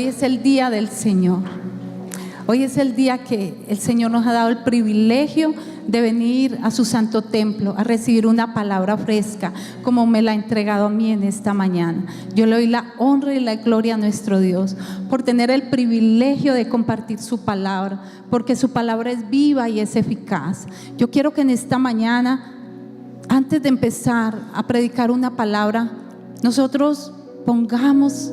Hoy es el día del Señor. Hoy es el día que el Señor nos ha dado el privilegio de venir a su santo templo a recibir una palabra fresca como me la ha entregado a mí en esta mañana. Yo le doy la honra y la gloria a nuestro Dios por tener el privilegio de compartir su palabra, porque su palabra es viva y es eficaz. Yo quiero que en esta mañana, antes de empezar a predicar una palabra, nosotros pongamos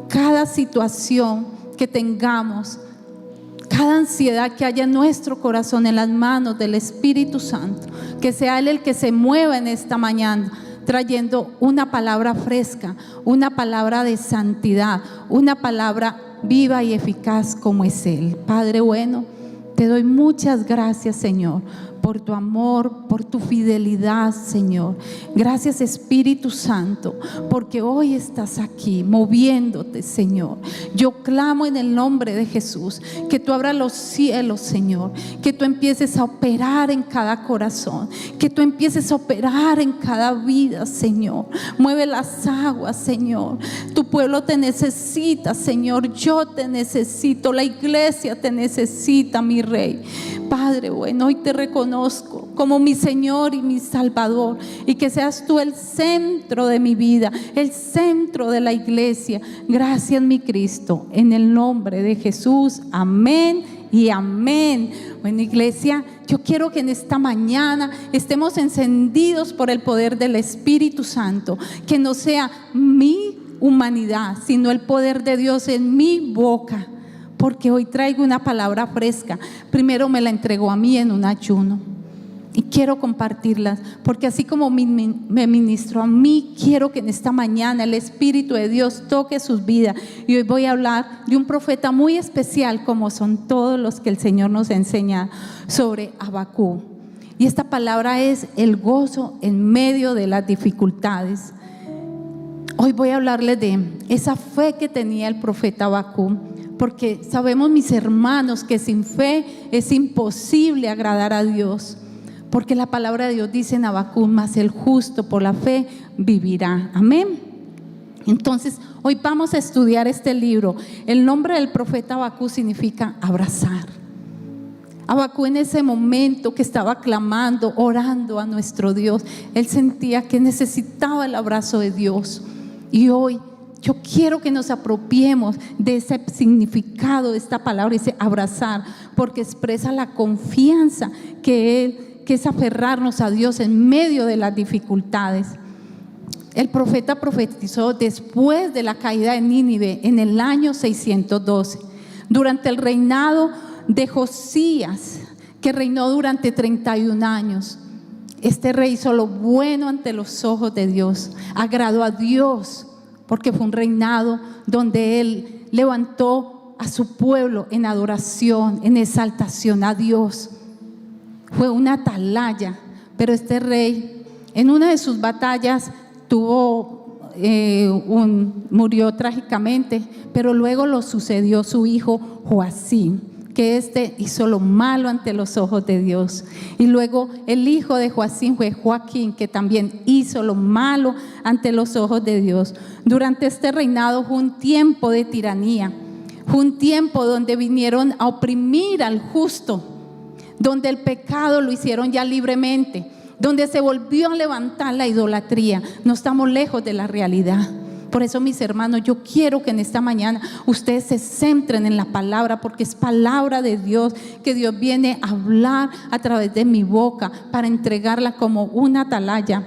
cada situación que tengamos, cada ansiedad que haya en nuestro corazón en las manos del Espíritu Santo, que sea Él el que se mueva en esta mañana trayendo una palabra fresca, una palabra de santidad, una palabra viva y eficaz como es Él. Padre bueno, te doy muchas gracias, Señor, por tu amor, por tu fidelidad, Señor. Gracias, Espíritu Santo, porque hoy estás aquí moviéndote, Señor. Yo clamo en el nombre de Jesús que tú abras los cielos, Señor, que tú empieces a operar en cada corazón, que tú empieces a operar en cada vida, Señor. Mueve las aguas, Señor. Tu pueblo te necesita, Señor. Yo te necesito, la iglesia te necesita, mi Rey. Padre bueno, hoy te reconozco como mi Señor y mi Salvador, y que seas tú el centro de mi vida, el centro de la iglesia. Gracias, mi Cristo, en el nombre de Jesús. Amén y amén. Bueno, iglesia, yo quiero que en esta mañana estemos encendidos por el poder del Espíritu Santo, que no sea mi humanidad, sino el poder de Dios en mi boca. Porque hoy traigo una palabra fresca. Primero me la entregó a mí en un ayuno y quiero compartirlas, porque así como me ministró a mí, quiero que en esta mañana el Espíritu de Dios toque sus vidas. Y hoy voy a hablar de un profeta muy especial, como son todos los que el Señor nos enseña, sobre Habacuc. Y esta palabra es el gozo en medio de las dificultades. Hoy voy a hablarles de esa fe que tenía el profeta Habacuc, porque sabemos, mis hermanos, que sin fe es imposible agradar a Dios, porque la palabra de Dios dice en Habacuc: mas el justo por la fe vivirá. Amén. Entonces hoy vamos a estudiar este libro. El nombre del profeta Habacuc significa abrazar. Habacuc, en ese momento que estaba clamando, orando a nuestro Dios, él sentía que necesitaba el abrazo de Dios. Y hoy yo quiero que nos apropiemos de ese significado de esta palabra, dice abrazar, porque expresa la confianza que es aferrarnos a Dios en medio de las dificultades. El profeta profetizó después de la caída de Nínive en el año 612, durante el reinado de Josías, que reinó durante 31 años. Este rey hizo lo bueno ante los ojos de Dios, agradó a Dios, porque fue un reinado donde él levantó a su pueblo en adoración, en exaltación a Dios. Fue una atalaya, pero este rey en una de sus batallas murió trágicamente, pero luego lo sucedió su hijo Joacim, que hizo lo malo ante los ojos de Dios. Y luego el hijo de Joacim fue Joaquín, que también hizo lo malo ante los ojos de Dios. Durante este reinado fue un tiempo de tiranía, fue un tiempo donde vinieron a oprimir al justo, donde el pecado lo hicieron ya libremente, donde se volvió a levantar la idolatría. No estamos lejos de la realidad. Por eso, mis hermanos, yo quiero que en esta mañana ustedes se centren en la palabra, porque es palabra de Dios, que Dios viene a hablar a través de mi boca para entregarla como una atalaya.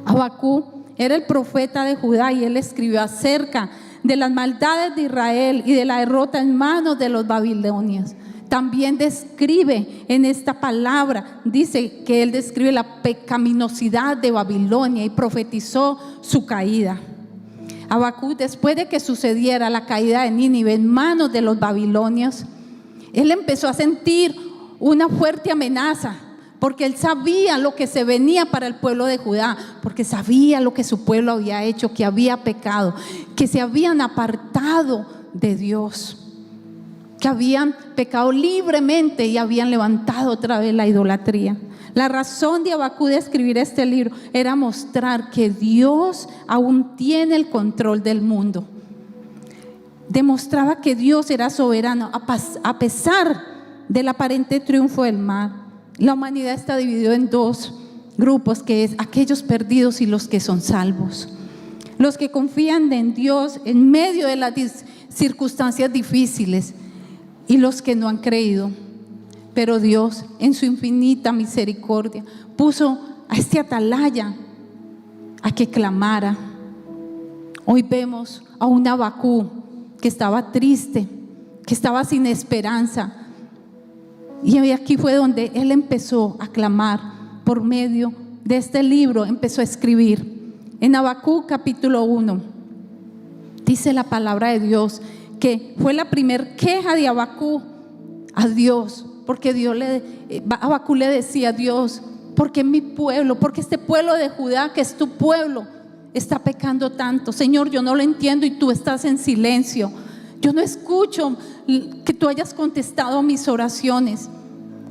Habacuc era el profeta de Judá y él escribió acerca de las maldades de Israel y de la derrota en manos de los babilonios. También describe en esta palabra, dice que él describe la pecaminosidad de Babilonia y profetizó su caída. Habacuc, después de que sucediera la caída de Nínive en manos de los babilonios, él empezó a sentir una fuerte amenaza, porque él sabía lo que se venía para el pueblo de Judá, porque sabía lo que su pueblo había hecho, que había pecado, que se habían apartado de Dios, que habían pecado libremente y habían levantado otra vez la idolatría. La razón de Habacuc de escribir este libro era mostrar que Dios aún tiene el control del mundo. demostraba que Dios era soberano a pesar del aparente triunfo del mal. La humanidad está dividida en dos grupos, que es aquellos perdidos y los que son salvos. Los que confían en Dios en medio de las circunstancias difíciles y los que no han creído. Pero Dios, en su infinita misericordia, puso a este atalaya a que clamara. Hoy vemos a un Abacú que estaba triste, que estaba sin esperanza. Y aquí fue donde él empezó a clamar por medio de este libro, empezó a escribir. En Habacuc capítulo 1 dice la palabra de Dios que fue la primer queja de Habacuc a Dios, porque Habacuc le decía a Dios: porque mi pueblo, porque este pueblo de Judá, que es tu pueblo, está pecando tanto. Señor, yo no lo entiendo y tú estás en silencio. Yo no escucho que tú hayas contestado mis oraciones.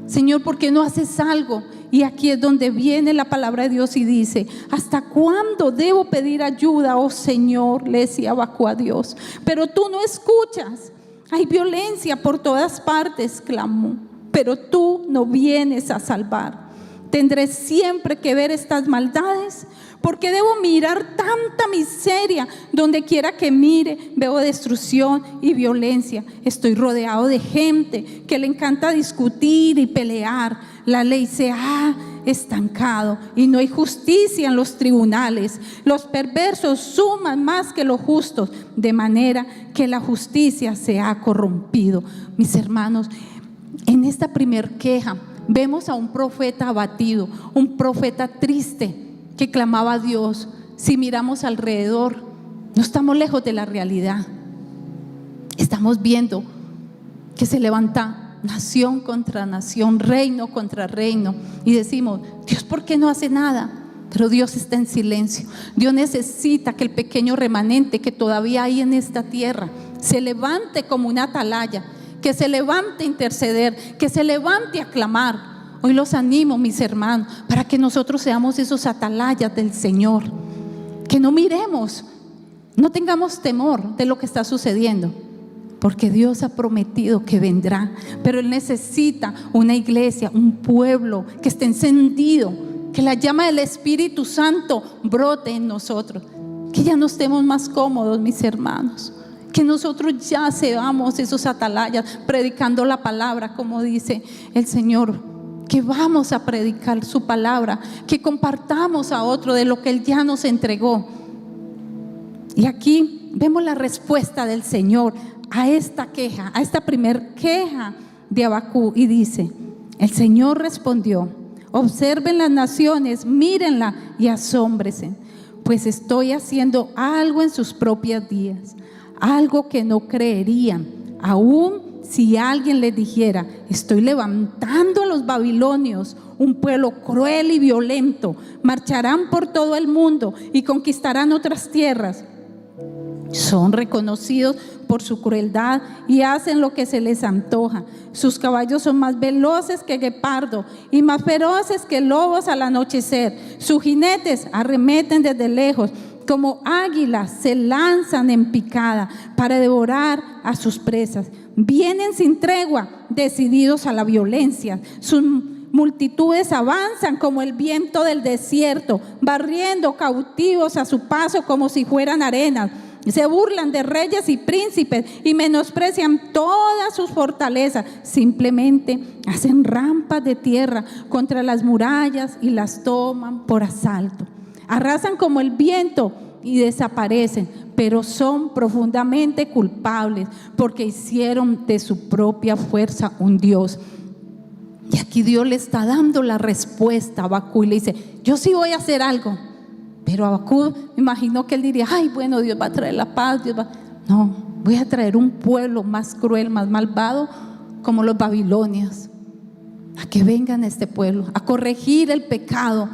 Señor, ¿por qué no haces algo? Y aquí es donde viene la palabra de Dios y dice: ¿hasta cuándo debo pedir ayuda, oh Señor? Le decía Habacuc a Dios, pero tú no escuchas. Hay violencia por todas partes, clamó, pero tú no vienes a salvar. ¿Tendré siempre que ver estas maldades? ¿Por qué debo mirar tanta miseria? Donde quiera que mire, veo destrucción y violencia. Estoy rodeado de gente que le encanta discutir y pelear. La ley se ha estancado y no hay justicia en los tribunales. Los perversos suman más que los justos, de manera que la justicia se ha corrompido. Mis hermanos, en esta primer queja vemos a un profeta abatido, un profeta triste, que clamaba a Dios. Si miramos alrededor, no estamos lejos de la realidad. Estamos viendo que se levanta nación contra nación, reino contra reino, y decimos: Dios, ¿por qué no hace nada? Pero Dios está en silencio. Dios necesita que el pequeño remanente que todavía hay en esta tierra se levante como una atalaya, que se levante a interceder, que se levante a clamar. Hoy los animo, mis hermanos, para que nosotros seamos esos atalayas del Señor, que no miremos, no tengamos temor de lo que está sucediendo, porque Dios ha prometido que vendrá. Pero Él necesita una iglesia, un pueblo que esté encendido, que la llama del Espíritu Santo brote en nosotros, que ya no estemos más cómodos, mis hermanos, que nosotros ya seamos esos atalayas predicando la palabra, como dice el Señor, que vamos a predicar su palabra, que compartamos a otro de lo que Él ya nos entregó. Y aquí vemos la respuesta del Señor a esta queja, a esta primer queja de Habacuc, y dice: el Señor respondió: observen las naciones, mírenla y asómbrense, pues estoy haciendo algo en sus propios días, algo que no creerían, aún si alguien les dijera: estoy levantando a los babilonios, un pueblo cruel y violento, marcharán por todo el mundo y conquistarán otras tierras. Son reconocidos por su crueldad y hacen lo que se les antoja. Sus caballos son más veloces que guepardo y más feroces que lobos al anochecer. Sus jinetes arremeten desde lejos, como águilas se lanzan en picada para devorar a sus presas. Vienen sin tregua, decididos a la violencia. Sus multitudes avanzan como el viento del desierto, barriendo cautivos a su paso como si fueran arenas. Se burlan de reyes y príncipes y menosprecian todas sus fortalezas. Simplemente hacen rampas de tierra contra las murallas y las toman por asalto. Arrasan como el viento y desaparecen, pero son profundamente culpables porque hicieron de su propia fuerza un Dios. Y aquí Dios le está dando la respuesta a Habacuc y le dice: yo sí voy a hacer algo. Pero Habacuc, me imagino que él diría: ay, bueno, Dios va a traer la paz, No, voy a traer un pueblo más cruel, más malvado, como los babilonios, a que vengan a este pueblo, a corregir el pecado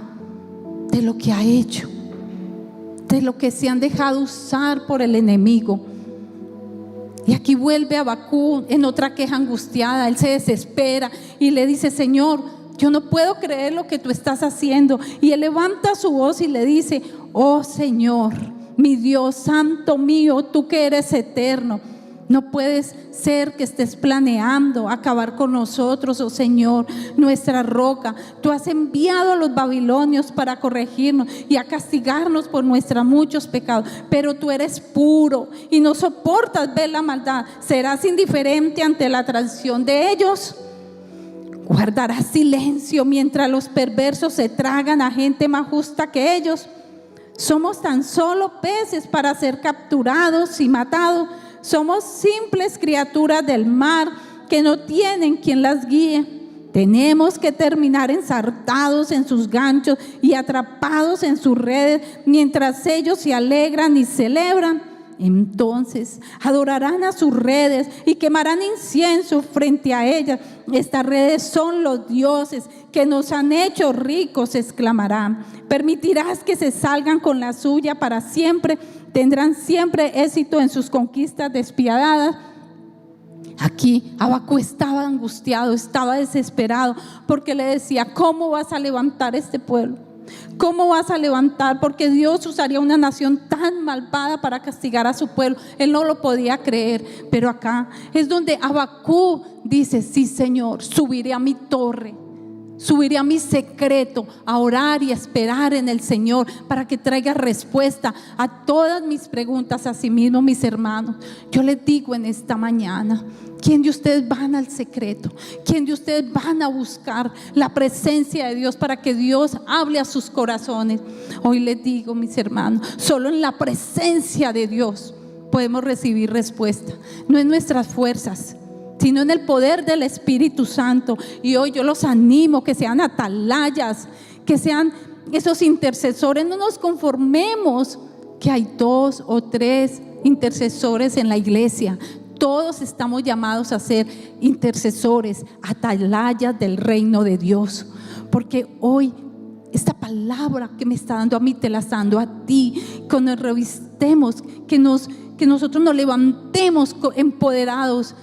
de lo que ha hecho, de lo que se han dejado usar por el enemigo. Y aquí vuelve Habacuc en otra queja angustiada. Él se desespera y le dice: Señor, yo no puedo creer lo que tú estás haciendo. Y él levanta su voz y le dice: oh Señor, mi Dios, santo mío, tú que eres eterno, No puedes ser que estés planeando acabar con nosotros, oh Señor, nuestra roca. Tú has enviado a los babilonios para corregirnos y a castigarnos por nuestros muchos pecados. Pero tú eres puro y no soportas ver la maldad. ¿Serás indiferente ante la traición de ellos? ¿Guardarás silencio mientras los perversos se tragan a gente más justa que ellos? Somos tan solo peces para ser capturados y matados. Somos simples criaturas del mar que no tienen quien las guíe. Tenemos que terminar ensartados en sus ganchos y atrapados en sus redes mientras ellos se alegran y celebran. Entonces adorarán a sus redes y quemarán incienso frente a ellas. Estas redes son los dioses que nos han hecho ricos, exclamarán. Permitirás que se salgan con la suya para siempre. Tendrán siempre éxito en sus conquistas despiadadas. Aquí Habacuc estaba angustiado, estaba desesperado, porque le decía: ¿cómo vas a levantar este pueblo? ¿Cómo vas a levantar? Porque Dios usaría una nación tan malvada para castigar a su pueblo. Él no lo podía creer, pero acá es donde Habacuc dice: sí, Señor, subiré a mi torre, subiré a mi secreto a orar y a esperar en el Señor para que traiga respuesta a todas mis preguntas. Asimismo, mis hermanos, yo les digo en esta mañana: ¿quién de ustedes van al secreto? ¿Quién de ustedes van a buscar la presencia de Dios para que Dios hable a sus corazones? Hoy les digo, mis hermanos, solo en la presencia de Dios podemos recibir respuesta, no en nuestras fuerzas, sino en el poder del Espíritu Santo. Y hoy yo los animo que sean atalayas, que sean esos intercesores. No nos conformemos que hay 2 o 3 intercesores en la iglesia. Todos estamos llamados a ser intercesores, atalayas del reino de Dios. Porque hoy esta palabra que me está dando a mí, te la está dando a ti. Que nos revistemos, que nosotros nos levantemos empoderados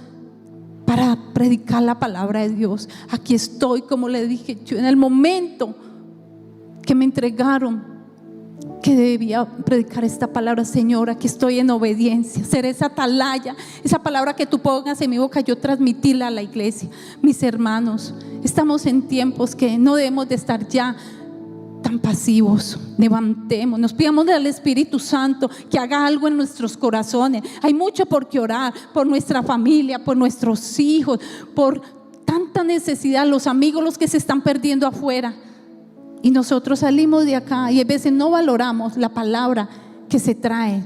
para predicar la palabra de Dios. Aquí estoy, como le dije yo, en el momento que me entregaron que debía predicar esta palabra. Señor, aquí estoy en obediencia, ser esa atalaya, esa palabra que tú pongas en mi boca, yo transmitirla a la iglesia. Mis hermanos, estamos en tiempos que no debemos de estar ya tan pasivos. Levantemos, nos pidamos del Espíritu Santo que haga algo en nuestros corazones. Hay mucho por qué orar, por nuestra familia, por nuestros hijos, por tanta necesidad, los amigos, los que se están perdiendo afuera. Y nosotros salimos de acá y a veces no valoramos la palabra que se trae.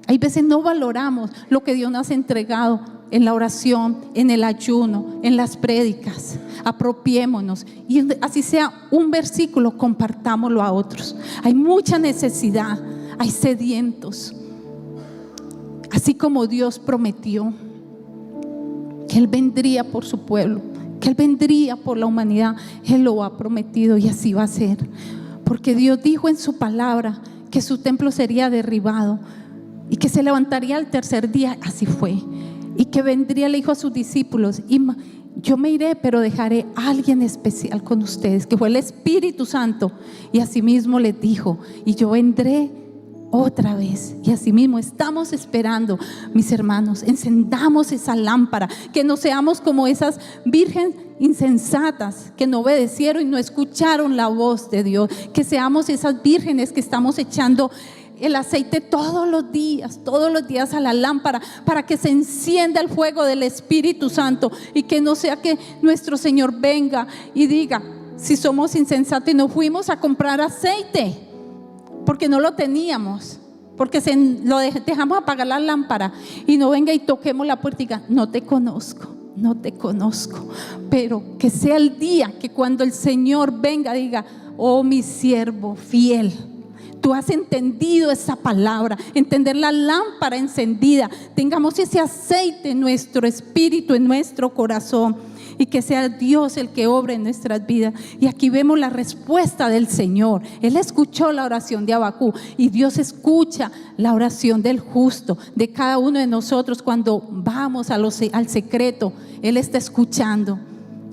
Hay veces no valoramos lo que Dios nos ha entregado en la oración, en el ayuno, en las prédicas. Apropiémonos y así sea un versículo, compartámoslo a otros. Hay mucha necesidad, hay sedientos. Así como Dios prometió que Él vendría por su pueblo, que Él vendría por la humanidad, Él lo ha prometido y así va a ser. Porque Dios dijo en su palabra que su templo sería derribado y que se levantaría al tercer día. Así fue. Y que vendría, le dijo a sus discípulos: y yo me iré, pero dejaré a alguien especial con ustedes, que fue el Espíritu Santo. Y asimismo les dijo: y yo vendré otra vez. Y asimismo estamos esperando, mis hermanos. Encendamos esa lámpara, que no seamos como esas vírgenes insensatas que no obedecieron y no escucharon la voz de Dios. Que seamos esas vírgenes que estamos echando el aceite todos los días a la lámpara, para que se encienda el fuego del Espíritu Santo. Y que no sea que nuestro Señor venga y diga: si somos insensatos y no fuimos a comprar aceite porque no lo teníamos, porque dejamos apagar la lámpara, y no venga y toquemos la puerta y diga: no te conozco. Pero que sea el día que cuando el Señor venga diga: oh, mi siervo fiel, tú has entendido esa palabra. Entender la lámpara encendida, tengamos ese aceite en nuestro espíritu, en nuestro corazón, y que sea Dios el que obre en nuestras vidas. Y aquí vemos la respuesta del Señor. Él escuchó la oración de Habacuc, y Dios escucha la oración del justo, de cada uno de nosotros. Cuando vamos al secreto, Él está escuchando.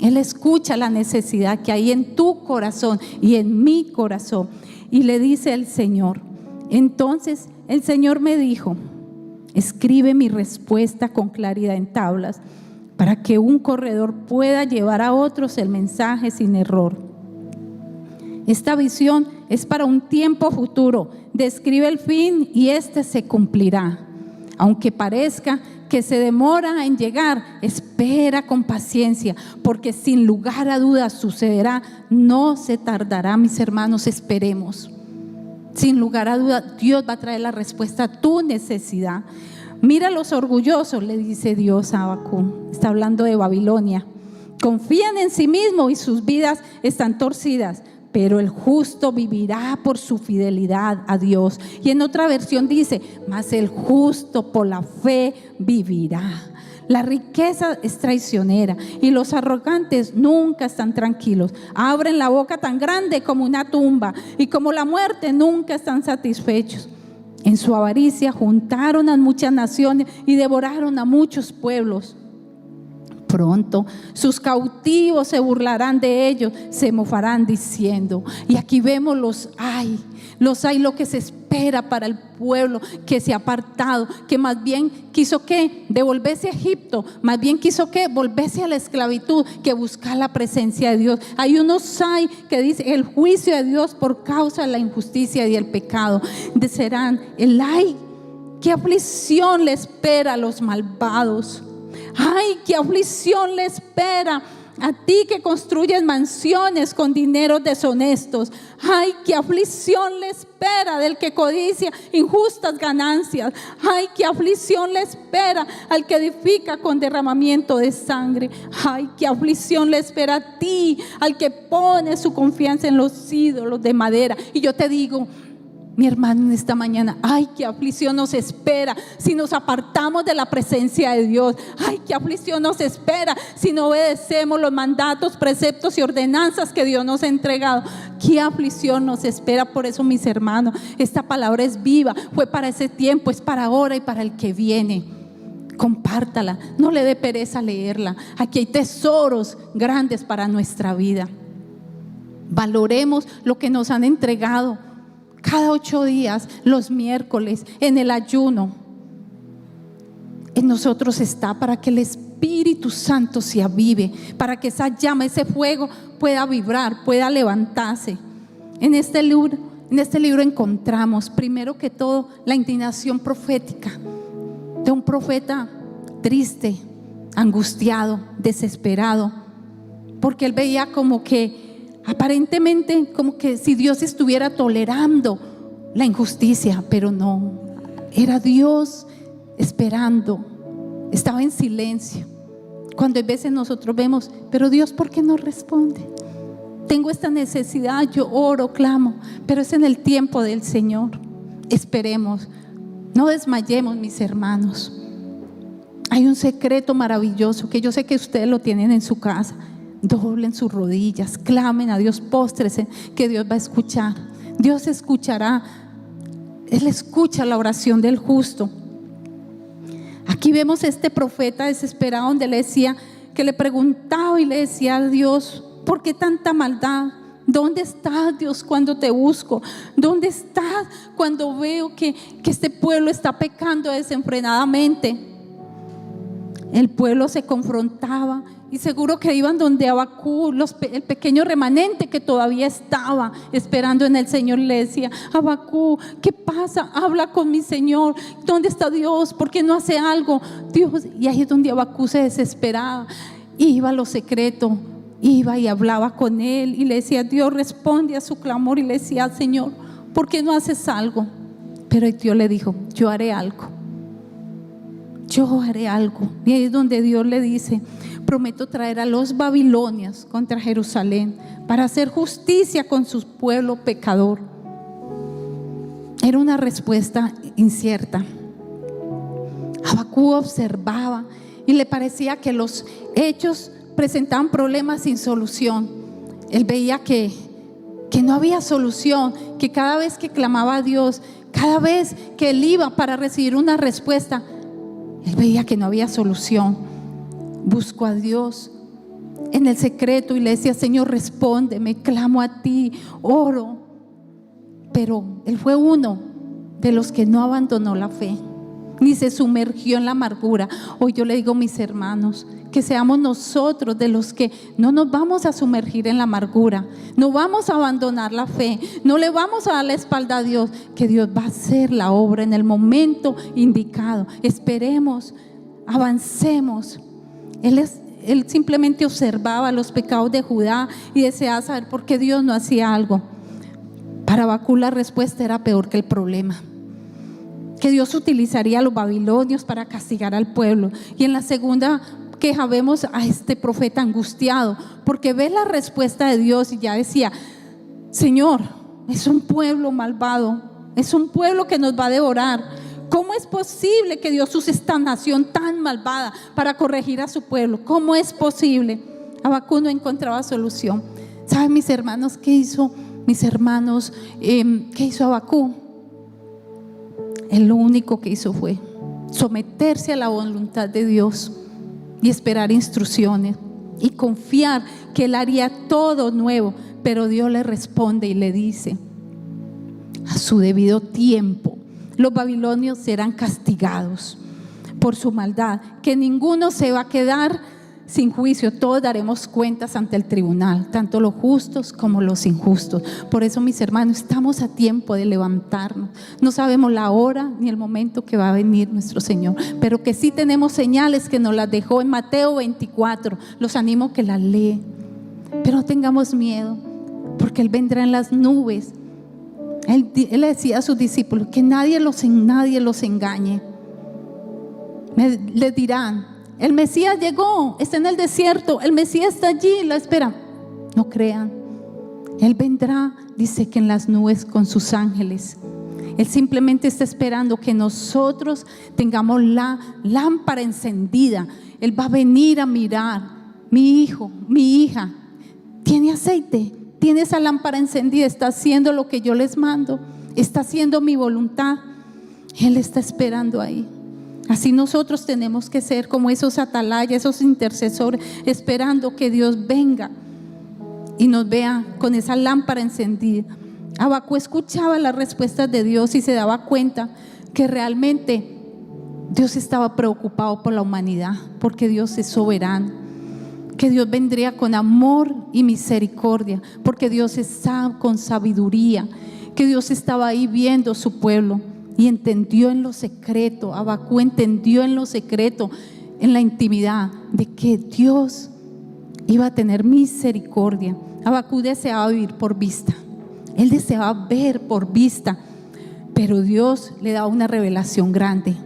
Él escucha la necesidad que hay en tu corazón y en mi corazón. Y le dice el Señor: entonces el Señor me dijo: Escribe mi respuesta con claridad en tablas, para que un corredor pueda llevar a otros el mensaje sin error. Esta visión es para un tiempo futuro. Describe el fin y este se cumplirá. Aunque parezca que se demora en llegar, espera con paciencia, porque sin lugar a dudas sucederá. No se tardará, mis hermanos, esperemos. Sin lugar a dudas, Dios va a traer la respuesta a tu necesidad. Mira los orgullosos, le dice Dios a Habacuc. Está hablando de Babilonia. Confían en sí mismos y sus vidas están torcidas, pero el justo vivirá por su fidelidad a Dios. Y en otra versión dice, mas el justo por la fe vivirá. La riqueza es traicionera y los arrogantes nunca están tranquilos. Abren la boca tan grande como una tumba y como la muerte nunca están satisfechos. En su avaricia juntaron a muchas naciones y devoraron a muchos pueblos. Pronto sus cautivos se burlarán de ellos, se mofarán diciendo. Y aquí vemos los hay, lo que se espera para el pueblo que se ha apartado, que más bien quiso que devolverse a Egipto, más bien quiso que volverse a la esclavitud, que buscar la presencia de Dios. Hay unos hay que dice el juicio de Dios por causa de la injusticia y el pecado. Serán el ay, qué aflicción le espera a los malvados. Ay, qué aflicción le espera a ti que construyes mansiones con dineros deshonestos. Ay, qué aflicción le espera del que codicia injustas ganancias. Ay, qué aflicción le espera al que edifica con derramamiento de sangre. Ay, qué aflicción le espera a ti, al que pone su confianza en los ídolos de madera. Y yo te digo, mi hermano, en esta mañana, ay, qué aflicción nos espera si nos apartamos de la presencia de Dios. Ay, qué aflicción nos espera si no obedecemos los mandatos, preceptos y ordenanzas que Dios nos ha entregado. Qué aflicción nos espera. Por eso, mis hermanos, esta palabra es viva. Fue para ese tiempo, es para ahora y para el que viene. Compártala, no le dé pereza leerla. Aquí hay tesoros grandes para nuestra vida. Valoremos lo que nos han entregado. Cada 8 días, los miércoles, en el ayuno, en nosotros está para que el Espíritu Santo se avive, para que esa llama, ese fuego pueda vibrar, pueda levantarse. En este libro encontramos, primero que todo, la indignación profética de un profeta triste, angustiado, desesperado, porque él veía como que aparentemente como que si Dios estuviera tolerando la injusticia, pero no, era Dios esperando, estaba en silencio. Cuando a veces nosotros vemos, pero Dios, ¿por qué no responde? Tengo esta necesidad, yo oro, clamo, pero es en el tiempo del Señor. Esperemos, no desmayemos, mis hermanos. Hay un secreto maravilloso que yo sé que ustedes lo tienen en su casa. Doblen sus rodillas, clamen a Dios, póstrense, que Dios va a escuchar. Dios escuchará. Él escucha la oración del justo. Aquí vemos este profeta desesperado donde le decía, que le preguntaba y le decía a Dios, ¿por qué tanta maldad? ¿Dónde estás, Dios, cuando te busco? ¿Dónde estás cuando veo que este pueblo está pecando desenfrenadamente? El pueblo se confrontaba y seguro que iban donde Habacuc, el pequeño remanente que todavía estaba esperando en el Señor, le decía: Habacuc, ¿qué pasa? Habla con mi Señor. ¿Dónde está Dios? ¿Por qué no hace algo? Dios. Y ahí es donde Habacuc se desesperaba. Iba a lo secreto, iba y hablaba con él y le decía: Dios responde a su clamor. Y le decía: Señor, ¿por qué no haces algo? Pero Dios le dijo: yo haré algo. Yo haré algo. Y ahí es donde Dios le dice: prometo traer a los babilonios contra Jerusalén para hacer justicia con su pueblo pecador. Era una respuesta incierta. Habacuc observaba y le parecía que los hechos presentaban problemas sin solución. Él veía que no había solución, que cada vez que clamaba a Dios, cada vez que él iba para recibir una respuesta, él veía que no había solución. Buscó a Dios en el secreto y le decía: Señor, respóndeme, clamo a ti, oro. Pero él fue uno de los que no abandonó la fe. ni se sumergió en la amargura. Hoy yo le digo a mis hermanos, que seamos nosotros de los que no nos vamos a sumergir en la amargura, no vamos a abandonar la fe, no le vamos a dar la espalda a Dios, que Dios va a hacer la obra en el momento indicado. Esperemos, avancemos. Él simplemente observaba los pecados de Judá y deseaba saber por qué Dios no hacía algo. Para Habacuc la respuesta era peor que el problema, que Dios utilizaría a los babilonios para castigar al pueblo. Y en la segunda queja vemos a este profeta angustiado, porque ve la respuesta de Dios y ya decía: Señor, es un pueblo malvado, es un pueblo que nos va a devorar. ¿Cómo es posible que Dios use esta nación tan malvada para corregir a su pueblo? ¿Cómo es posible? Habacuc no encontraba solución. ¿Saben, mis hermanos, qué hizo? ¿Qué hizo Habacuc? Él lo único que hizo fue someterse a la voluntad de Dios y esperar instrucciones y confiar que Él haría todo nuevo. Pero Dios le responde y le dice: a su debido tiempo los babilonios serán castigados por su maldad, que ninguno se va a quedar sin juicio. Todos daremos cuentas ante el tribunal, tanto los justos como los injustos. Por eso, mis hermanos, estamos a tiempo de levantarnos. No sabemos la hora ni el momento que va a venir nuestro Señor, pero que sí tenemos señales que nos las dejó en Mateo 24. Los animo a que las leen, pero no tengamos miedo, porque Él vendrá en las nubes. Él le decía a sus discípulos que nadie los engañe. Les dirán: el Mesías llegó, está en el desierto, el Mesías está allí, la espera. No crean. Él vendrá, dice, que en las nubes con sus ángeles. Él simplemente está esperando que nosotros tengamos la lámpara encendida. Él va a venir a mirar: mi hijo, mi hija, ¿tiene aceite? ¿Tiene esa lámpara encendida? ¿Está haciendo lo que yo les mando? ¿Está haciendo mi voluntad? Él está esperando ahí. Así nosotros tenemos que ser como esos atalayas, esos intercesores, esperando que Dios venga y nos vea con esa lámpara encendida. Habacuc escuchaba las respuestas de Dios y se daba cuenta que realmente Dios estaba preocupado por la humanidad, porque Dios es soberano, que Dios vendría con amor y misericordia, porque Dios está con sabiduría, que Dios estaba ahí viendo su pueblo. Y entendió en lo secreto, Habacuc entendió en lo secreto, en la intimidad, de que Dios iba a tener misericordia. Habacuc deseaba vivir por vista, él deseaba ver por vista, pero Dios le da una revelación grande,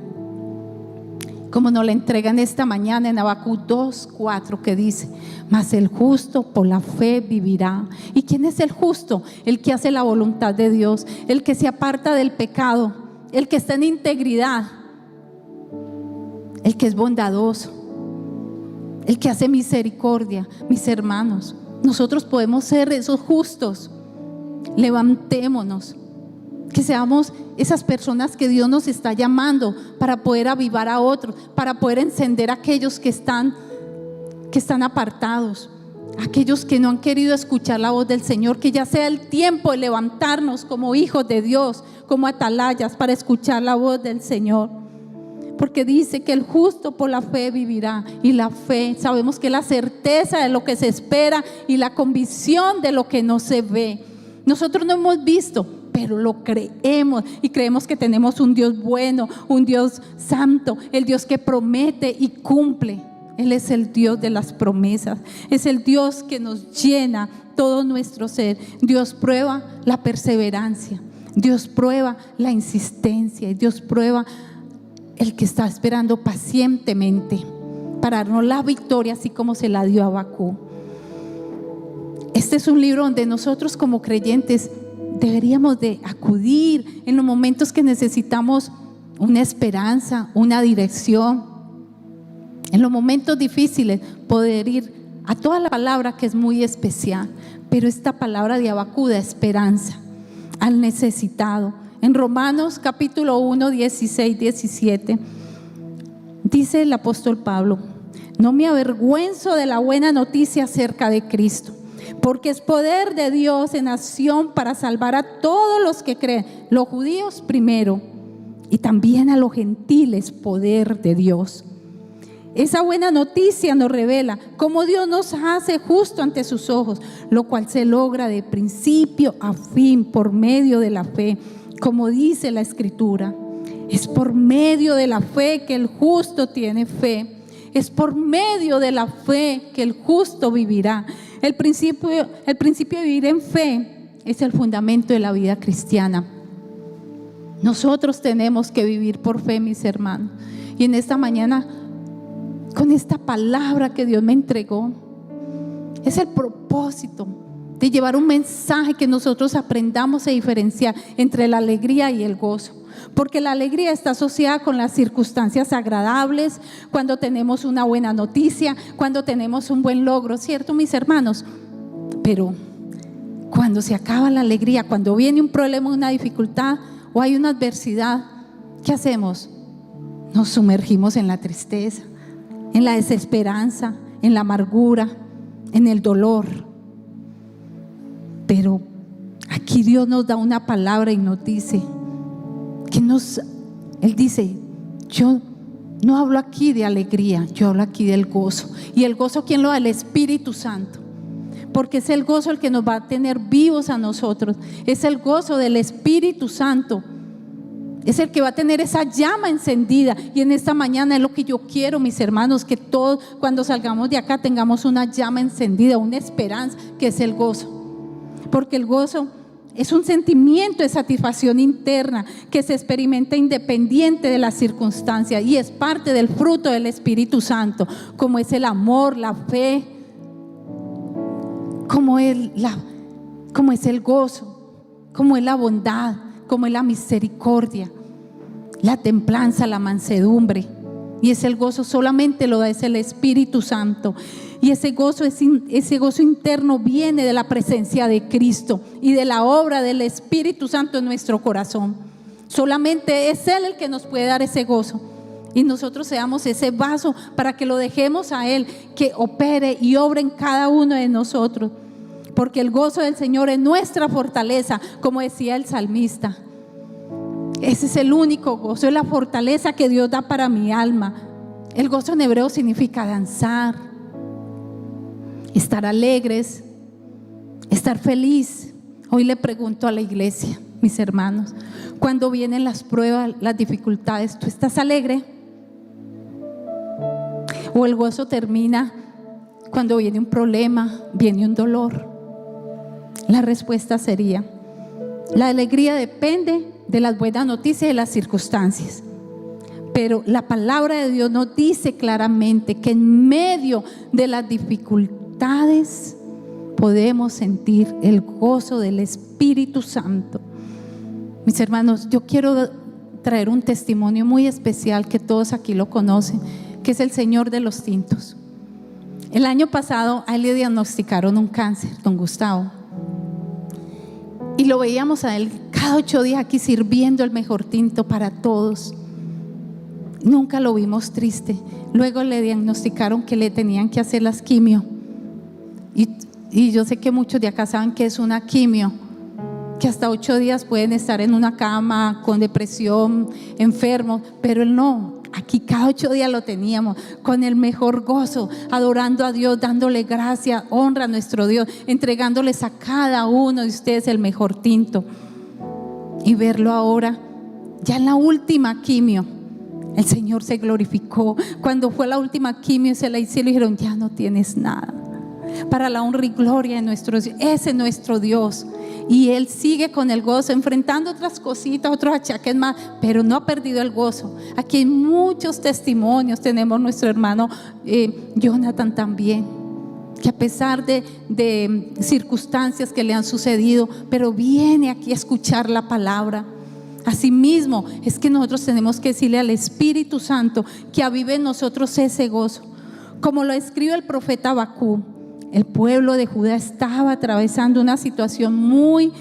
como nos la entregan esta mañana en Habacuc 2:4, que dice: mas el justo por la fe vivirá. ¿Y quién es el justo? El que hace la voluntad de Dios, el que se aparta del pecado, el que está en integridad, el que es bondadoso, el que hace misericordia. Mis hermanos, nosotros podemos ser esos justos. Levantémonos, que seamos esas personas que Dios nos está llamando para poder avivar a otros, para poder encender a aquellos que están apartados, aquellos que no han querido escuchar la voz del Señor. Que ya sea el tiempo de levantarnos como hijos de Dios, como atalayas, para escuchar la voz del Señor, porque dice que el justo por la fe vivirá. Y la fe, sabemos que es la certeza de lo que se espera y la convicción de lo que no se ve. Nosotros no hemos visto, pero lo creemos, y creemos que tenemos un Dios bueno, un Dios santo, el Dios que promete y cumple. Él es el Dios de las promesas, es el Dios que nos llena todo nuestro ser. Dios prueba la perseverancia, Dios prueba la insistencia, y Dios prueba el que está esperando pacientemente para darnos la victoria, así como se la dio a Habacuc. Este es un libro donde nosotros como creyentes deberíamos de acudir en los momentos que necesitamos una esperanza, una dirección. En los momentos difíciles poder ir a toda la palabra, que es muy especial, pero esta palabra de Habacuc da esperanza al necesitado. En Romanos capítulo 1, 16, 17 dice el apóstol Pablo: no me avergüenzo de la buena noticia acerca de Cristo, porque es poder de Dios en acción para salvar a todos los que creen, los judíos primero y también a los gentiles poder de Dios. Esa buena noticia nos revela cómo Dios nos hace justo ante sus ojos, lo cual se logra de principio a fin por medio de la fe, como dice la Escritura. Es por medio de la fe que el justo tiene fe. Es por medio de la fe que el justo vivirá. El principio de vivir en fe es el fundamento de la vida cristiana. Nosotros tenemos que vivir por fe, mis hermanos. Y en esta mañana, con esta palabra que Dios me entregó, es el propósito de llevar un mensaje que nosotros aprendamos a diferenciar entre la alegría y el gozo. Porque la alegría está asociada con las circunstancias agradables, cuando tenemos una buena noticia, cuando tenemos un buen logro, ¿cierto, mis hermanos? Pero cuando se acaba la alegría, cuando viene un problema, una dificultad o hay una adversidad, ¿qué hacemos? Nos sumergimos en la tristeza, en la desesperanza, en la amargura, en el dolor. Pero aquí Dios nos da una palabra y nos dice Él dice: yo no hablo aquí de alegría, yo hablo aquí del gozo. Y el gozo, ¿quién lo da? El Espíritu Santo. Porque es el gozo el que nos va a tener vivos a nosotros. Es el gozo del Espíritu Santo. Es el que va a tener esa llama encendida. Y en esta mañana es lo que yo quiero, mis hermanos, que todos cuando salgamos de acá tengamos una llama encendida, una esperanza, que es el gozo. Porque el gozo es un sentimiento de satisfacción interna que se experimenta independiente de las circunstancias y es parte del fruto del Espíritu Santo, como es el amor, la fe, como es el gozo, como es la bondad, como es la misericordia, la templanza, la mansedumbre. Y ese gozo solamente lo da el Espíritu Santo. Y ese gozo interno viene de la presencia de Cristo y de la obra del Espíritu Santo en nuestro corazón. Solamente es Él el que nos puede dar ese gozo. Y nosotros seamos ese vaso para que lo dejemos a Él, que opere y obre en cada uno de nosotros. Porque el gozo del Señor es nuestra fortaleza, como decía el salmista. Ese es el único gozo, es la fortaleza que Dios da para mi alma. El gozo en hebreo significa danzar, estar alegres, estar feliz. Hoy le pregunto a la iglesia, mis hermanos, cuando vienen las pruebas, las dificultades, ¿tú estás alegre? ¿O el gozo termina cuando viene un problema, viene un dolor? La respuesta sería: la alegría depende de las buenas noticias y de las circunstancias. Pero la palabra de Dios nos dice claramente que en medio de las dificultades podemos sentir el gozo del Espíritu Santo. Mis hermanos, yo quiero traer un testimonio muy especial que todos aquí lo conocen, que es el Señor de los Tintos. El año pasado a él le diagnosticaron un cáncer, don Gustavo. Y lo veíamos a él cada 8 días aquí sirviendo el mejor tinto para todos. Nunca lo vimos triste. Luego le diagnosticaron que le tenían que hacer las quimio. Y yo sé que muchos de acá saben que es una quimio, que hasta 8 días pueden estar en una cama con depresión, enfermos, pero él no. Aquí cada 8 días lo teníamos con el mejor gozo, adorando a Dios, dándole gracia, honra a nuestro Dios, entregándoles a cada uno de ustedes el mejor tinto. Y verlo ahora, ya en la última quimio, el Señor se glorificó. Cuando fue la última quimio, se la hicieron y dijeron: ya no tienes nada. Para la honra y gloria de nuestro Dios. Ese es nuestro Dios. Y Él sigue con el gozo, enfrentando otras cositas, otros achaques más, pero no ha perdido el gozo. Aquí hay muchos testimonios. Tenemos nuestro hermano Jonathan también, que a pesar de circunstancias que le han sucedido, pero viene aquí a escuchar la palabra. Asimismo, es que nosotros tenemos que decirle al Espíritu Santo que avive en nosotros ese gozo. Como lo escribe el profeta Habacuc, el pueblo de Judá estaba atravesando una situación muy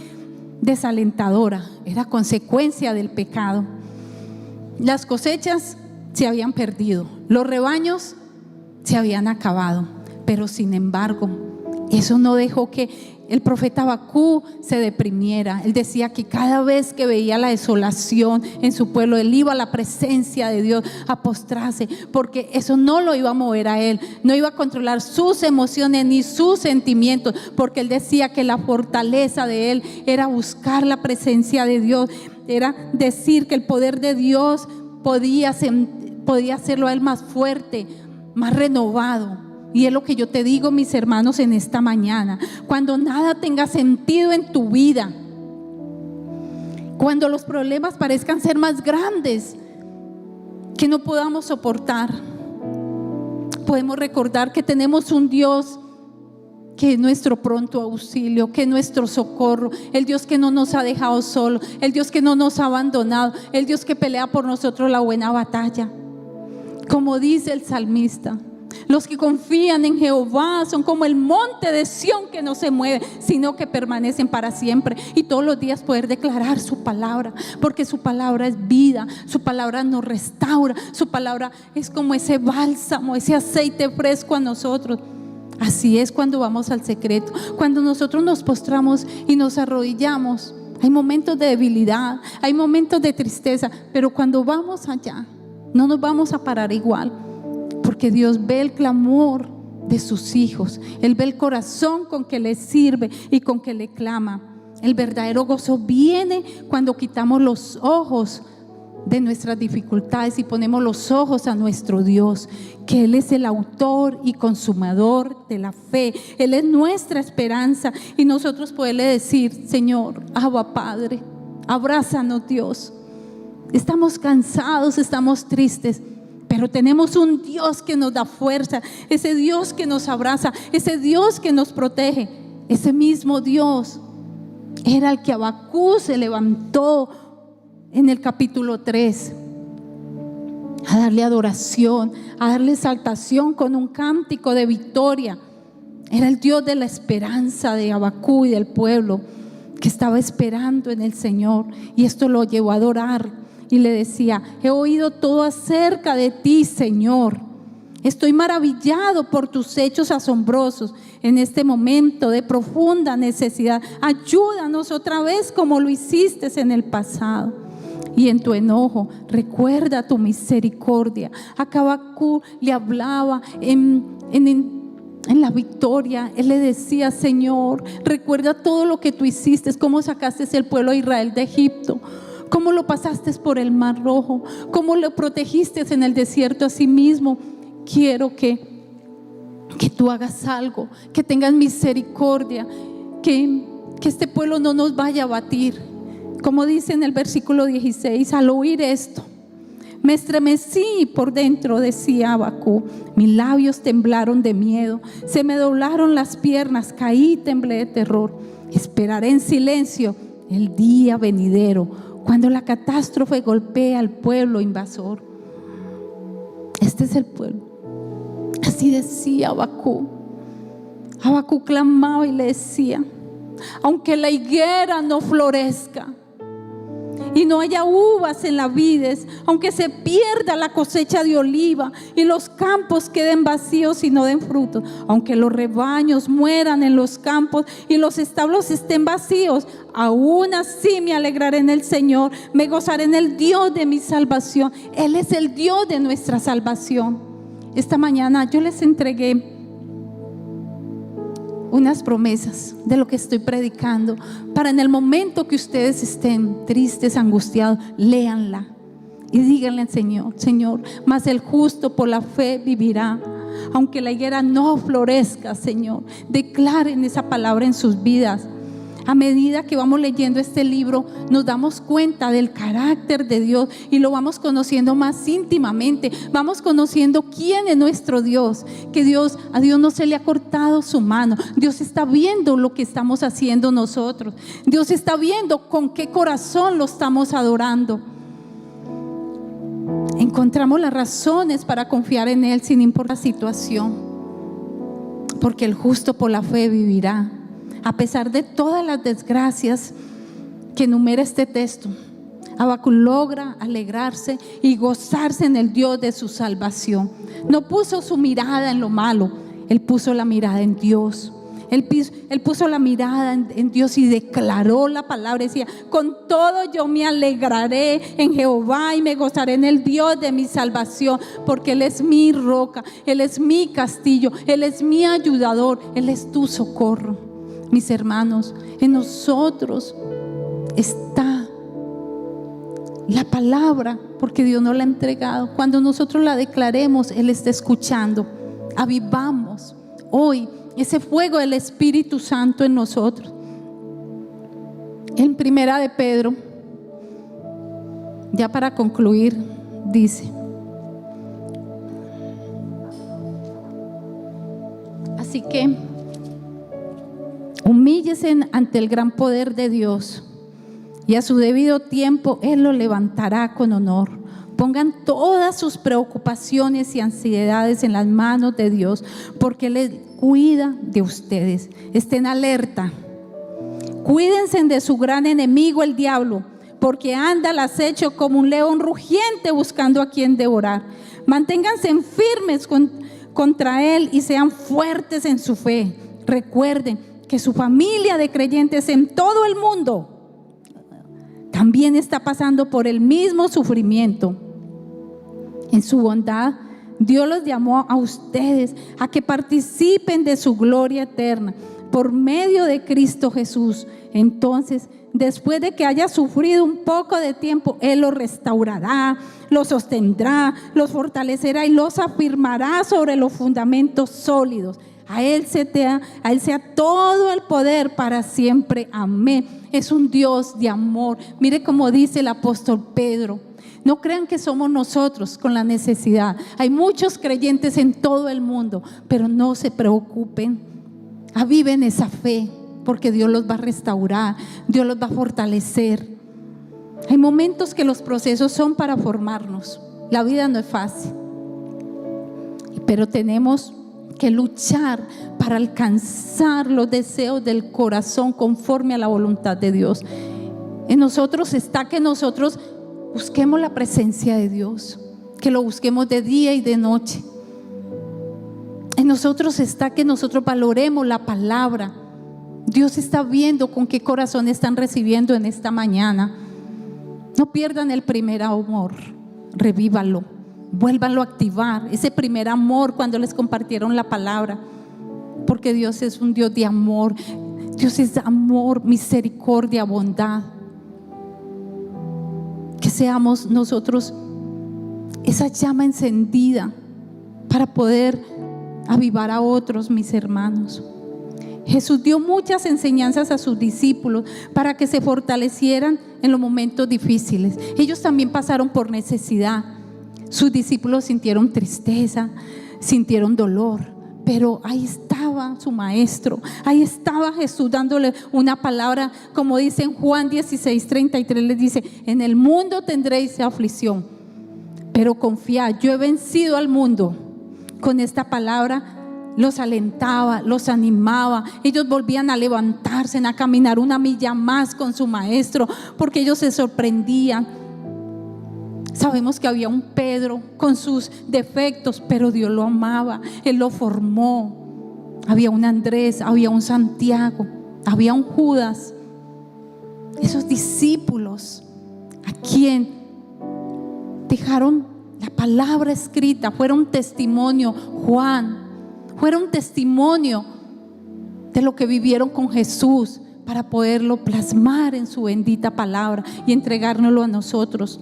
desalentadora. Era consecuencia del pecado. Las cosechas se habían perdido, los rebaños se habían acabado, pero sin embargo, eso no dejó que el profeta Habacuc se deprimiera. Él decía que cada vez que veía la desolación en su pueblo, él iba a la presencia de Dios a postrarse, porque eso no lo iba a mover a él, no iba a controlar sus emociones ni sus sentimientos, porque él decía que la fortaleza de él era buscar la presencia de Dios, era decir que el poder de Dios podía hacerlo a él más fuerte, más renovado. Y es lo que yo te digo, mis hermanos, en esta mañana. Cuando nada tenga sentido en tu vida, cuando los problemas parezcan ser más grandes que no podamos soportar, podemos recordar que tenemos un Dios que es nuestro pronto auxilio, que es nuestro socorro, el Dios que no nos ha dejado solos, el Dios que no nos ha abandonado, el Dios que pelea por nosotros la buena batalla. Como dice el salmista, los que confían en Jehová son como el monte de Sión que no se mueve, sino que permanecen para siempre. Y todos los días poder declarar su palabra, porque su palabra es vida, su palabra nos restaura, su palabra es como ese bálsamo, ese aceite fresco a nosotros. Así es cuando vamos al secreto, cuando nosotros nos postramos y nos arrodillamos. Hay momentos de debilidad, hay momentos de tristeza, pero cuando vamos allá no nos vamos a parar igual, porque Dios ve el clamor de sus hijos. Él ve el corazón con que le sirve y con que le clama. El verdadero gozo viene cuando quitamos los ojos de nuestras dificultades y ponemos los ojos a nuestro Dios, que Él es el autor y consumador de la fe. Él es nuestra esperanza, y nosotros poderle decir: Señor, Abba Padre, abrázanos, Dios. Estamos cansados, estamos tristes, pero tenemos un Dios que nos da fuerza, ese Dios que nos abraza, ese Dios que nos protege. Ese mismo Dios era el que Habacuc se levantó en el capítulo 3 a darle adoración, a darle exaltación con un cántico de victoria. Era el Dios de la esperanza de Habacuc y del pueblo que estaba esperando en el Señor, y esto lo llevó a adorar. Y le decía: he oído todo acerca de ti, Señor. Estoy maravillado por tus hechos asombrosos. En este momento de profunda necesidad, ayúdanos otra vez como lo hiciste en el pasado. Y en tu enojo, recuerda tu misericordia. A Habacuc le hablaba en la victoria. Él le decía: Señor, recuerda todo lo que tú hiciste, cómo sacaste el pueblo de Israel de Egipto, cómo lo pasaste por el Mar Rojo, cómo lo protegiste en el desierto. A sí mismo quiero que tú hagas algo, que tengas misericordia, que este pueblo no nos vaya a batir. Como dice en el versículo 16, al oír esto, me estremecí por dentro, decía Habacuc. Mis labios temblaron de miedo, se me doblaron las piernas, caí y temblé de terror. Esperaré en silencio el día venidero, cuando la catástrofe golpee al pueblo invasor. Este es el pueblo. Así decía Habacuc. Habacuc clamaba y le decía: aunque la higuera no florezca y no haya uvas en las vides, aunque se pierda la cosecha de oliva y los campos queden vacíos y no den frutos, aunque los rebaños mueran en los campos y los establos estén vacíos, aún así me alegraré en el Señor, me gozaré en el Dios de mi salvación. Él es el Dios de nuestra salvación. Esta mañana yo les entregué unas promesas de lo que estoy predicando, para en el momento que ustedes estén tristes, angustiados, léanla y díganle al Señor: Señor, mas el justo por la fe vivirá. Aunque la higuera no florezca, Señor, declaren esa palabra en sus vidas. A medida que vamos leyendo este libro, nos damos cuenta del carácter de Dios y lo vamos conociendo más íntimamente. Vamos conociendo quién es nuestro Dios, que a Dios no se le ha cortado su mano. Dios está viendo lo que estamos haciendo nosotros. Dios está viendo con qué corazón lo estamos adorando. Encontramos las razones para confiar en Él sin importar la situación, porque el justo por la fe vivirá. A pesar de todas las desgracias que enumera este texto, Habacuc logra alegrarse y gozarse en el Dios de su salvación. No puso su mirada en lo malo, él puso la mirada en Dios. Él puso la mirada en Dios y declaró la palabra. Decía: con todo yo me alegraré en Jehová y me gozaré en el Dios de mi salvación, porque Él es mi roca, Él es mi castillo, Él es mi ayudador, Él es tu socorro. Mis hermanos, en nosotros está la palabra, porque Dios nos la ha entregado. Cuando nosotros la declaremos, Él está escuchando. Avivamos hoy ese fuego del Espíritu Santo en nosotros. En Primera de Pedro, ya para concluir, dice: así que humíllese ante el gran poder de Dios, y a su debido tiempo Él lo levantará con honor. Pongan todas sus preocupaciones y ansiedades en las manos de Dios, porque Él cuida de ustedes. Estén alerta. Cuídense de su gran enemigo, el diablo, porque anda al acecho como un león rugiente buscando a quien devorar. Manténganse firmes contra él y sean fuertes en su fe. Recuerden que su familia de creyentes en todo el mundo también está pasando por el mismo sufrimiento. En su bondad, Dios los llamó a ustedes a que participen de su gloria eterna por medio de Cristo Jesús. Entonces, después de que haya sufrido un poco de tiempo, Él los restaurará, los sostendrá, los fortalecerá y los afirmará sobre los fundamentos sólidos. A Él sea todo el poder para siempre. Amén. Es un Dios de amor. Mire cómo dice el apóstol Pedro: no crean que somos nosotros con la necesidad. Hay muchos creyentes en todo el mundo, pero no se preocupen. Aviven esa fe, porque Dios los va a restaurar, Dios los va a fortalecer. Hay momentos que los procesos son para formarnos. La vida no es fácil, pero tenemos que luchar para alcanzar los deseos del corazón conforme a la voluntad de Dios. En nosotros está que nosotros busquemos la presencia de Dios, que lo busquemos de día y de noche. En nosotros está que nosotros valoremos la palabra. Dios está viendo con qué corazón están recibiendo en esta mañana. No pierdan el primer amor, revívalo, vuélvanlo a activar, ese primer amor cuando les compartieron la palabra, porque Dios es un Dios de amor. Dios es amor, misericordia, bondad. Que seamos nosotros esa llama encendida para poder avivar a otros, mis hermanos. Jesús dio muchas enseñanzas a sus discípulos para que se fortalecieran en los momentos difíciles. Ellos también pasaron por necesidad. Sus discípulos sintieron tristeza, sintieron dolor, pero ahí estaba su maestro, ahí estaba Jesús dándole una palabra, como dice en Juan 16:33, les dice: en el mundo tendréis aflicción, pero confiad, yo he vencido al mundo. Con esta palabra los alentaba, los animaba. Ellos volvían a levantarse, a caminar una milla más con su maestro, porque ellos se sorprendían. Sabemos que había un Pedro con sus defectos, pero Dios lo amaba, Él lo formó. Había un Andrés, había un Santiago, había un Judas. Esos discípulos a quien dejaron la palabra escrita, fueron testimonio. Juan, fueron testimonio de lo que vivieron con Jesús, para poderlo plasmar en su bendita palabra y entregárnoslo a nosotros.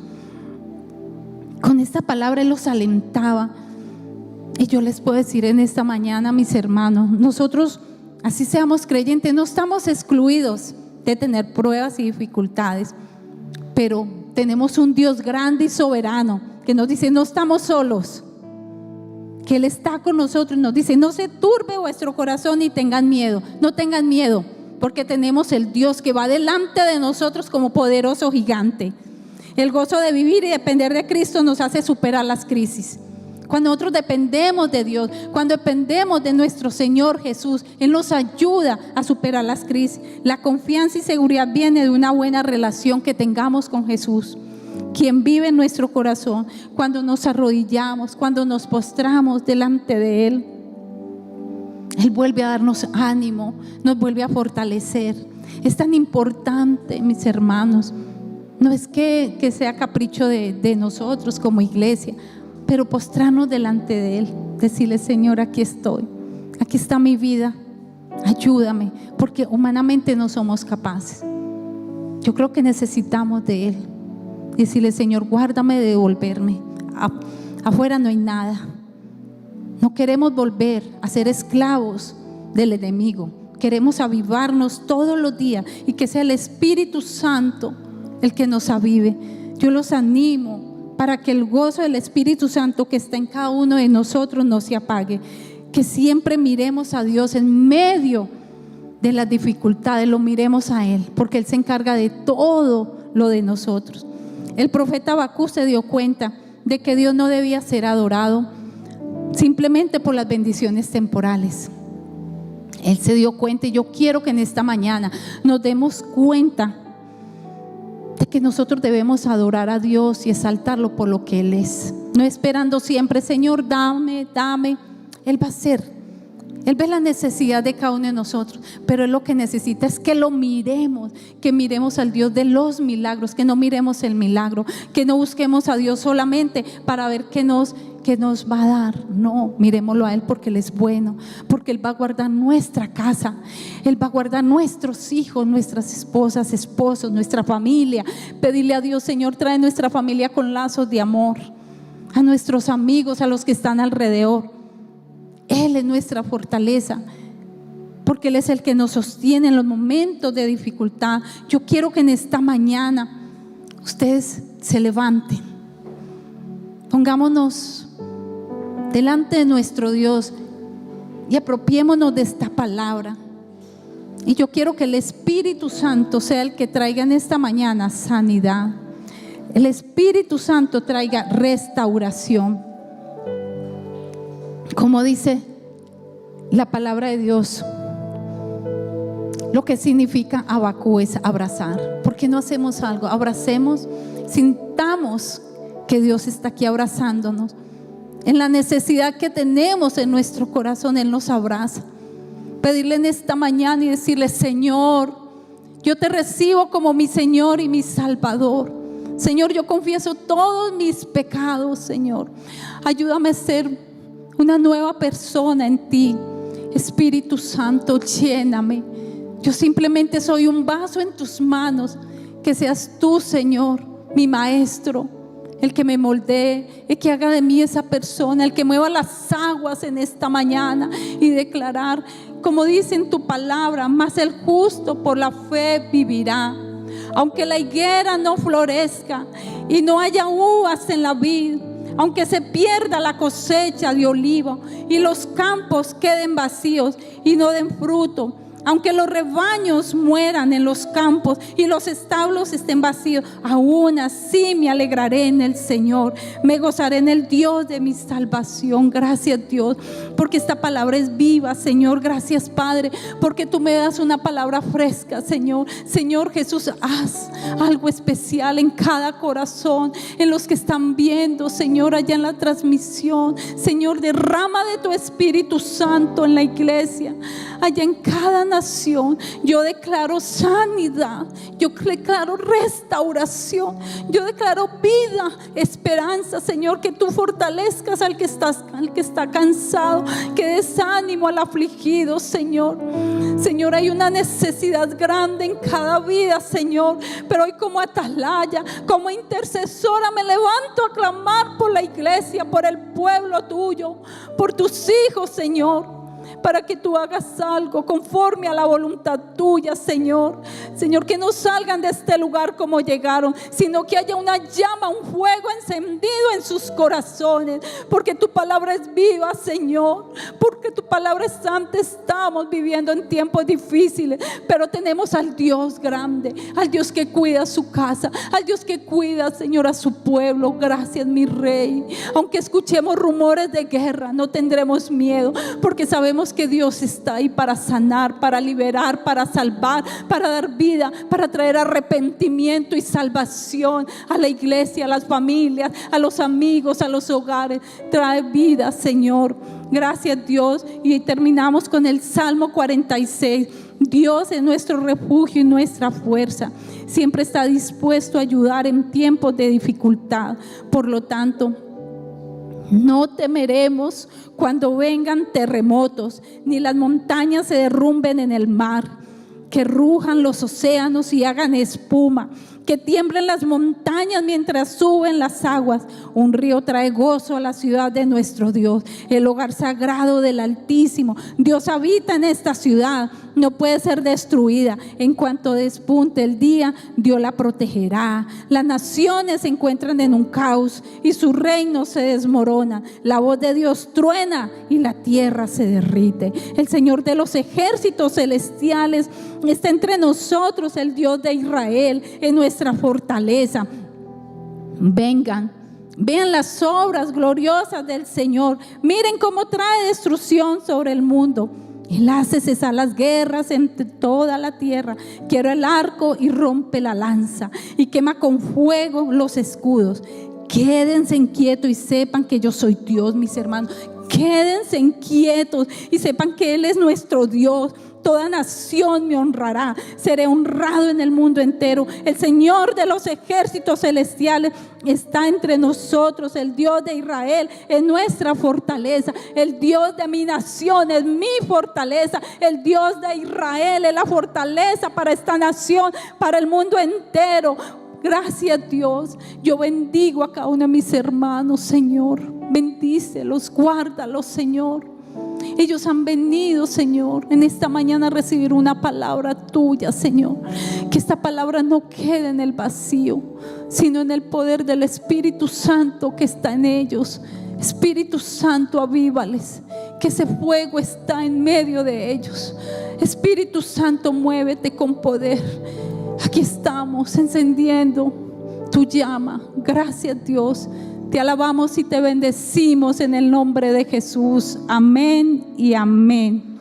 Con esta palabra Él los alentaba. Y yo les puedo decir en esta mañana, mis hermanos, nosotros, así seamos creyentes, no estamos excluidos de tener pruebas y dificultades, pero tenemos un Dios grande y soberano que nos dice: no estamos solos, que Él está con nosotros. Nos dice: no se turbe vuestro corazón y tengan miedo. No tengan miedo, porque tenemos el Dios que va delante de nosotros como poderoso gigante. El gozo de vivir y depender de Cristo nos hace superar las crisis. Cuando nosotros dependemos de Dios, cuando dependemos de nuestro Señor Jesús, Él nos ayuda a superar las crisis. La confianza y seguridad viene de una buena relación que tengamos con Jesús, quien vive en nuestro corazón. Cuando nos arrodillamos, cuando nos postramos delante de Él, Él vuelve a darnos ánimo, nos vuelve a fortalecer. Es tan importante, mis hermanos. No es que sea capricho de nosotros como iglesia, pero postrarnos delante de Él, decirle: Señor, aquí estoy, aquí está mi vida, ayúdame, porque humanamente no somos capaces. Yo creo que necesitamos de Él. Decirle: Señor, guárdame de devolverme. Afuera no hay nada. No queremos volver a ser esclavos del enemigo. Queremos avivarnos todos los días y que sea el Espíritu Santo el que nos avive. Yo los animo para que el gozo del Espíritu Santo que está en cada uno de nosotros no se apague. Que siempre miremos a Dios en medio de las dificultades, lo miremos a Él, porque Él se encarga de todo lo de nosotros. El profeta Habacuc se dio cuenta de que Dios no debía ser adorado simplemente por las bendiciones temporales. Él se dio cuenta, y yo quiero que en esta mañana nos demos cuenta de que nosotros debemos adorar a Dios y exaltarlo por lo que Él es, no esperando siempre: Señor, dame, dame. Él va a hacer. Él ve la necesidad de cada uno de nosotros, pero Él lo que necesita es que lo miremos, que miremos al Dios de los milagros, que no miremos el milagro, que no busquemos a Dios solamente para ver qué nos va a dar. No, miremoslo a Él porque Él es bueno, porque Él va a guardar nuestra casa, Él va a guardar nuestros hijos, nuestras esposas, esposos, nuestra familia. Pedirle a Dios: Señor, trae nuestra familia con lazos de amor, a nuestros amigos, a los que están alrededor. Él es nuestra fortaleza, porque Él es el que nos sostiene en los momentos de dificultad. Yo quiero que en esta mañana ustedes se levanten, pongámonos delante de nuestro Dios y apropiémonos de esta palabra. Y yo quiero que el Espíritu Santo sea el que traiga en esta mañana sanidad. El Espíritu Santo traiga restauración. Como dice la palabra de Dios, lo que significa Habacuc es abrazar. ¿Por qué no hacemos algo? Abracemos, sintamos que Dios está aquí abrazándonos. En la necesidad que tenemos en nuestro corazón, Él nos abraza. Pedirle en esta mañana y decirle: Señor, yo te recibo como mi Señor y mi Salvador. Señor, yo confieso todos mis pecados, Señor. Ayúdame a ser una nueva persona en ti. Espíritu Santo, lléname. Yo simplemente soy un vaso en tus manos. Que seas tú, Señor, mi maestro, el que me moldee, el que haga de mí esa persona, el que mueva las aguas en esta mañana y declarar, como dice en tu palabra: mas el justo por la fe vivirá. Aunque la higuera no florezca y no haya uvas en la vid, aunque se pierda la cosecha de olivo y los campos queden vacíos y no den fruto, aunque los rebaños mueran en los campos y los establos estén vacíos, aún así me alegraré en el Señor, me gozaré en el Dios de mi salvación. Gracias, Dios, porque esta palabra es viva, Señor. Gracias, Padre, porque tú me das una palabra fresca, Señor. Señor Jesús, haz algo especial en cada corazón, en los que están viendo, Señor, allá en la transmisión. Señor, derrama de tu Espíritu Santo en la iglesia, allá en cada nación. Yo declaro sanidad, yo declaro restauración, yo declaro vida, esperanza, Señor. Que tú fortalezcas al que está cansado, que des ánimo al afligido, Señor. Señor, hay una necesidad grande en cada vida, Señor, pero hoy como atalaya, como intercesora, me levanto a clamar por la iglesia, por el pueblo tuyo, por tus hijos, Señor, para que tú hagas algo conforme a la voluntad tuya, Señor. Señor, que no salgan de este lugar como llegaron, sino que haya una llama, un fuego encendido en sus corazones, porque tu palabra es viva, Señor, porque tu palabra es santa. Estamos viviendo en tiempos difíciles, pero tenemos al Dios grande, al Dios que cuida su casa, al Dios que cuida, Señor, a su pueblo. Gracias, mi Rey. Aunque escuchemos rumores de guerra, no tendremos miedo, porque sabemos que Dios está ahí para sanar, para liberar, para salvar, para dar vida, para traer arrepentimiento y salvación a la iglesia, a las familias, a los amigos, a los hogares. Trae vida, Señor. Gracias, Dios. Y terminamos con el Salmo 46. Dios es nuestro refugio y nuestra fuerza. Siempre está dispuesto a ayudar en tiempos de dificultad. Por lo tanto, no temeremos cuando vengan terremotos, ni las montañas se derrumben en el mar, que rujan los océanos y hagan espuma, que tiemblen las montañas mientras suben las aguas. Un río trae gozo a la ciudad de nuestro Dios, el hogar sagrado del Altísimo. Dios habita en esta ciudad, no puede ser destruida. En cuanto despunte el día, Dios la protegerá. Las naciones se encuentran en un caos y su reino se desmorona. La voz de Dios truena y la tierra se derrite. El Señor de los ejércitos celestiales está entre nosotros, el Dios de Israel, en nuestra fortaleza. Vengan, vean las obras gloriosas del Señor. Miren cómo trae destrucción sobre el mundo. Él hace cesar las guerras entre toda la tierra. Quiero el arco y rompe la lanza y quema con fuego los escudos. Quédense inquietos y sepan que yo soy Dios, mis hermanos. Quédense inquietos y sepan que Él es nuestro Dios. Toda nación me honrará. Seré honrado en el mundo entero. El Señor de los ejércitos celestiales está entre nosotros. El Dios de Israel es nuestra fortaleza. El Dios de mi nación es mi fortaleza. El Dios de Israel es la fortaleza para esta nación, para el mundo entero. Gracias, Dios. Yo bendigo a cada uno de mis hermanos, Señor. Bendícelos, guárdalos, Señor. Ellos han venido, Señor, en esta mañana a recibir una palabra tuya, Señor. Que esta palabra no quede en el vacío, sino en el poder del Espíritu Santo que está en ellos. Espíritu Santo, avívales, que ese fuego está en medio de ellos. Espíritu Santo, muévete con poder. Aquí estamos encendiendo tu llama. Gracias, Dios. Te alabamos y te bendecimos en el nombre de Jesús. Amén y amén.